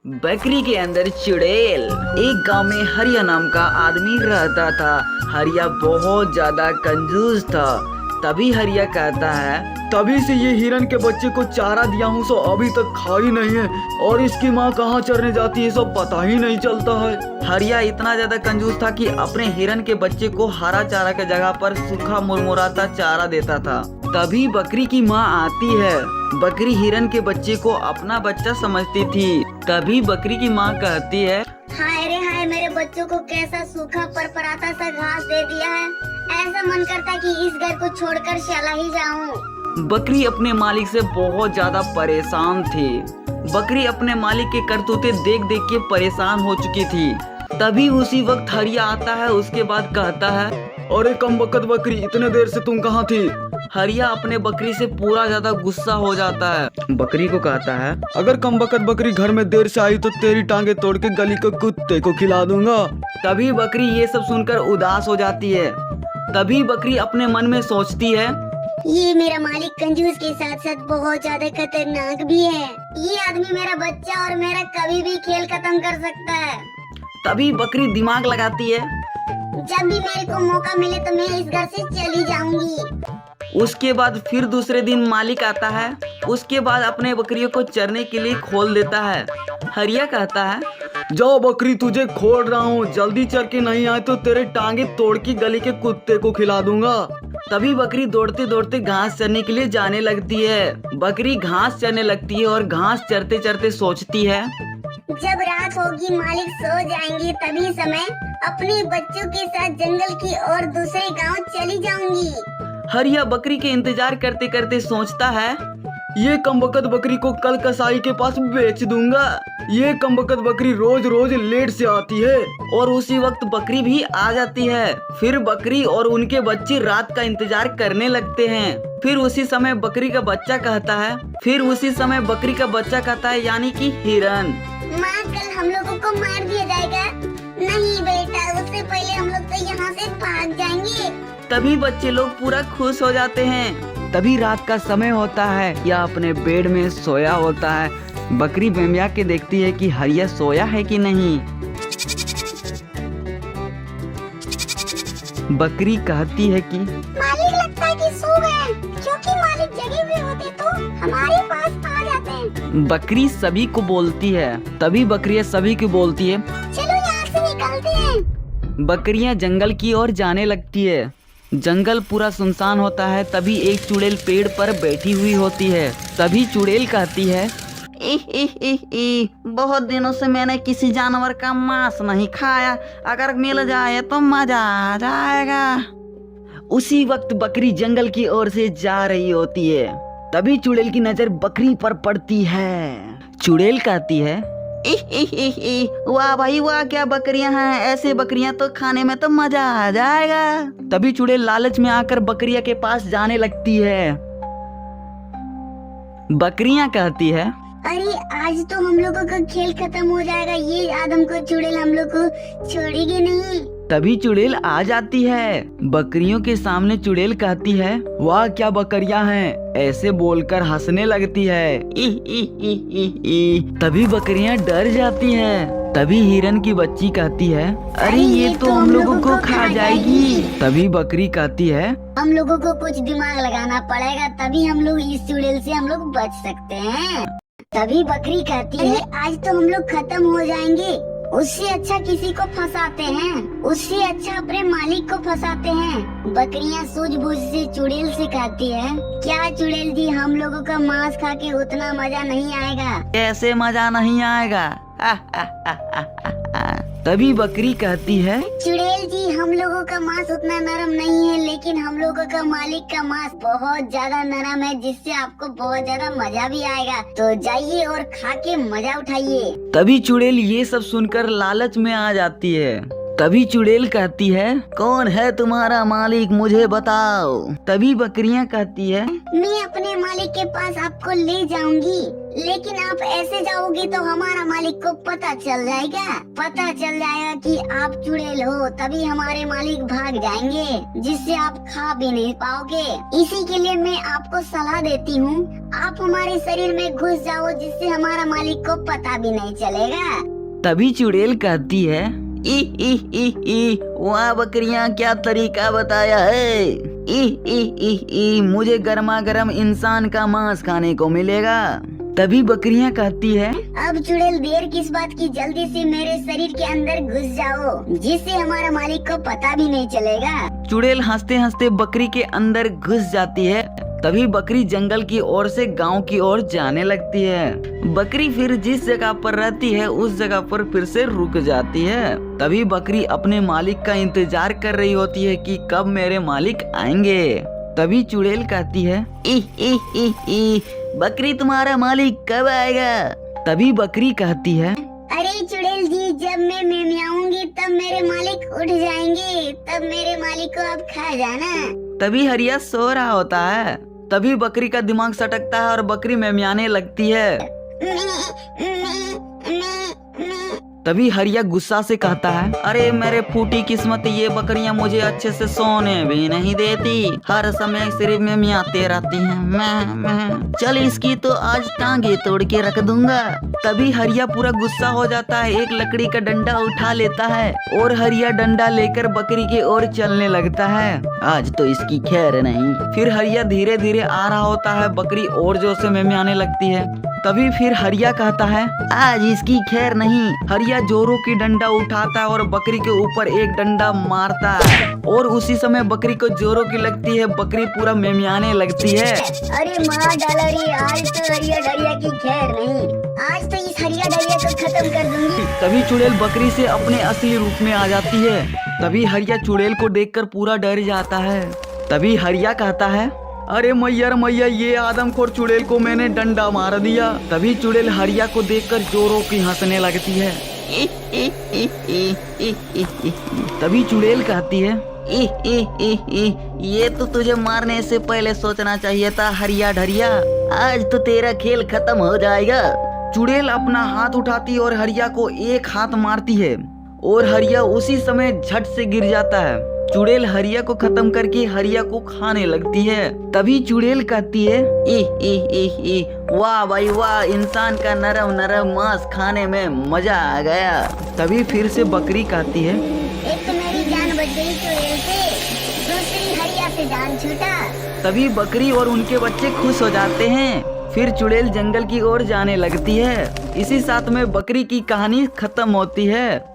बकरी के अंदर चुड़ैल। एक गांव में हरिया नाम का आदमी रहता था। हरिया बहुत ज्यादा कंजूस था। तभी हरिया कहता है, तभी से ये हिरन के बच्चे को चारा दिया हूँ सो अभी तक खाई नहीं है, और इसकी माँ कहाँ चरने जाती है सब पता ही नहीं चलता है। हरिया इतना ज्यादा कंजूस था कि अपने हिरन के बच्चे को हरा चारा के जगह पर सूखा मुरमुराता चारा देता था। तभी बकरी की माँ आती है। बकरी हिरन के बच्चे को अपना बच्चा समझती थी। तभी बकरी की माँ कहती है, हाय रे हाय, मेरे बच्चों को कैसा सूखा परपराता सा घास दे दिया है। ऐसा मन करता कि इस घर को छोड़कर चला ही जाऊं। बकरी अपने मालिक से बहुत ज्यादा परेशान थी। बकरी अपने मालिक के करतूते देख देख के परेशान हो चुकी थी। तभी उसी वक्त हरिया आता है। उसके बाद कहता है, अरे कमबख्त बकरी, इतने देर से तुम कहाँ थी? हरिया अपने बकरी से पूरा ज्यादा गुस्सा हो जाता है। बकरी को कहता है, अगर कमबख्त बकरी घर में देर से आई तो तेरी टांगे तोड़ के गली के कुत्ते को खिला दूंगा। तभी बकरी ये सब सुनकर उदास हो जाती है। तभी बकरी अपने मन में सोचती है, ये मेरा मालिक कंजूस के साथ साथ बहुत ज्यादा खतरनाक भी है। ये आदमी मेरा बच्चा और मेरा कभी भी खेल खत्म कर सकता है। तभी बकरी दिमाग लगाती है। जब भी मेरे को मौका मिले तो मैं इस घर से चली जाऊंगी। उसके बाद फिर दूसरे दिन मालिक आता है। उसके बाद अपने बकरियों को चरने के लिए खोल देता है। हरिया कहता है, जाओ बकरी, तुझे खोल रहा हूँ, जल्दी चर के नहीं आए तो तेरे टांगे तोड़ के गली के कुत्ते को खिला दूंगा। तभी बकरी दौड़ते दौड़ते घास चरने के लिए जाने लगती है। बकरी घास चरने लगती है और घास चरते चरते सोचती है, जब रात होगी मालिक सो जाएंगे तभी समय अपने बच्चों के साथ जंगल की और दूसरे गांव चली जाऊंगी। हरिया बकरी के इंतजार करते करते सोचता है, ये कमबख्त बकरी को कल कसाई के पास बेच दूंगा। ये कमबख्त बकरी रोज रोज लेट से आती है। और उसी वक्त बकरी भी आ जाती है। फिर बकरी और उनके बच्चे रात का इंतजार करने लगते हैं। फिर उसी समय बकरी का बच्चा कहता है, यानी कि हिरन, माँ कल हम लोगों को मार दिया जाएगा। नहीं बेटा, उससे पहले हम लोग तो यहाँ से भाग जाएंगे। तभी बच्चे लोग पूरा खुश हो जाते हैं। तभी रात का समय होता है। या अपने बेड में सोया होता है। बकरी बेम्या के देखती है कि हरिया सोया है कि नहीं। बकरी कहती है कि मालिक लगता है कि सो गए, क्योंकि मालिक जगे हुए होते तो हमारे पास आ जाते हैं। बकरी सभी को बोलती है। तभी बकरियां सभी को बोलती है, चलो यहाँ से निकलते हैं। बकरियां जंगल की ओर जाने लगती है। जंगल पूरा सुनसान होता है। तभी एक चुड़ैल पेड़ पर बैठी हुई होती है। तभी चुड़ैल कहती है, बहुत दिनों से मैंने किसी जानवर का मांस नहीं खाया, अगर मिल जाए तो मजा आ जाएगा। उसी वक्त बकरी जंगल की ओर से जा रही होती है। तभी चुड़ैल की नजर बकरी पर पड़ती है। चुड़ैल कहती है, वाह भाई वाह, क्या बकरियां हैं, ऐसे बकरियां तो खाने में तो मजा आ जाएगा। तभी चुड़ैल लालच में आकर बकरियां के पास जाने लगती है। बकरियां कहती है, अरे आज तो हम लोगों का खेल खत्म हो जाएगा। ये आदम को चुड़ैल हम लोग को छोड़ेगी नहीं। तभी चुड़ैल आ जाती है। बकरियों के सामने चुड़ैल कहती है, वाह क्या बकरियां हैं, ऐसे बोलकर हंसने लगती है। तभी बकरियां डर जाती हैं। तभी हिरन की बच्ची कहती है, अरे ये तो हम लोगों को खा जाएगी। तभी बकरी कहती है, हम लोगों को कुछ दिमाग लगाना पड़ेगा, तभी हम लोग इस चुड़ैल से हम लोग बच सकते हैं। तभी बकरी कहती है, आज तो हम लोग खत्म हो जाएंगे, उससे अच्छा किसी को फंसाते हैं, उससे अच्छा अपने मालिक को फंसाते हैं। बकरियां सूझबूझ से चुड़ैल से कहती है, क्या चुड़ैल जी, हम लोगों का मांस खा के उतना मजा नहीं आएगा। कैसे मजा नहीं आएगा? तभी बकरी कहती है, चुड़ैल जी, हम लोगों का मांस उतना नरम नहीं है, लेकिन हम लोगों का मालिक का मांस बहुत ज्यादा नरम है, जिससे आपको बहुत ज्यादा मजा भी आएगा। तो जाइए और खा के मजा उठाइए। तभी चुड़ैल ये सब सुनकर लालच में आ जाती है। तभी चुड़ैल कहती है, कौन है तुम्हारा मालिक, मुझे बताओ। तभी बकरियां कहती है, मैं अपने मालिक के पास आपको ले जाऊंगी, लेकिन आप ऐसे जाओगे तो हमारा मालिक को पता चल जाएगा कि आप चुड़ैल हो, तभी हमारे मालिक भाग जाएंगे, जिससे आप खा भी नहीं पाओगे। इसी के लिए मैं आपको सलाह देती हूँ, आप हमारे शरीर में घुस जाओ, जिससे हमारा मालिक को पता भी नहीं चलेगा। तभी चुड़ैल कहती है, ई वाह बकरियां, क्या तरीका बताया है। मुझे गर्मा गर्म इंसान का मांस खाने को मिलेगा। तभी बकरियां कहती है, अब चुड़ैल देर किस बात की, जल्दी से मेरे शरीर के अंदर घुस जाओ, जिससे हमारा मालिक को पता भी नहीं चलेगा। चुड़ैल हंसते हंसते बकरी के अंदर घुस जाती है। तभी बकरी जंगल की ओर से गांव की ओर जाने लगती है। बकरी फिर जिस जगह पर रहती है उस जगह पर फिर से रुक जाती है। तभी बकरी अपने मालिक का इंतजार कर रही होती है कि कब मेरे मालिक आएंगे। तभी चुड़ैल कहती है, बकरी तुम्हारा मालिक कब आएगा। तभी बकरी कहती है, अरे चुड़ैल जी, जब मैं मियाऊंगी तब मेरे मालिक उठ जाएंगे, तब मेरे मालिक को आप खा जाना। तभी हरिया सो रहा होता है। तभी बकरी का दिमाग सटकता है और बकरी मेमयाने लगती है। तभी हरिया गुस्सा से कहता है, अरे मेरे फूटी किस्मत, ये बकरियां मुझे अच्छे से सोने भी नहीं देती, हर समय सिर्फ में मियाते रहती हैं। मैं चल इसकी तो आज टांगे तोड़ के रख दूंगा। तभी हरिया पूरा गुस्सा हो जाता है, एक लकड़ी का डंडा उठा लेता है और हरिया डंडा लेकर बकरी की ओर चलने लगता है। आज तो इसकी खैर नहीं। फिर हरिया धीरे धीरे आ रहा होता है, बकरी और जोर से मेमयाने लगती है। तभी फिर हरिया कहता है, आज इसकी खैर नहीं। हरिया जोरों की डंडा उठाता है और बकरी के ऊपर एक डंडा मारता है और उसी समय बकरी को जोरों की लगती है। बकरी पूरा मेमयाने लगती है। अरे माँ डाला रे, आज तो हरिया डरिया की खैर नहीं, आज तो इस हरिया डरिया को खत्म कर दूंगी। तभी चुड़ैल बकरी से अपने असली रूप में आ जाती है। तभी हरिया चुड़ैल को देखकर पूरा डर जाता है। तभी हरिया कहता है, अरे मैया, ये आदमखोर चुड़ैल को मैंने डंडा मार दिया। तभी चुड़ैल हरिया को देखकर जोरों की हंसने लगती है। तभी चुड़ैल कहती है, ये तो तुझे मारने से पहले सोचना चाहिए था हरिया ढरिया, आज तो तेरा खेल खत्म हो जाएगा। चुड़ैल अपना हाथ उठाती और हरिया को एक हाथ मारती है और हरिया उसी समय झट से गिर जाता है। चुड़ैल हरिया को खत्म करके हरिया को खाने लगती है। तभी चुड़ैल कहती है, वाह भाई वाह, इंसान का नरम नरम मांस खाने में मजा आ गया। तभी फिर से बकरी कहती है, एक तो मेरी जान बच गई चुड़ैल से, दूसरी हरिया से जान छूटा। तभी बकरी और उनके बच्चे खुश हो जाते हैं। फिर चुड़ैल जंगल की ओर जाने लगती है। इसी साथ में बकरी की कहानी खत्म होती है।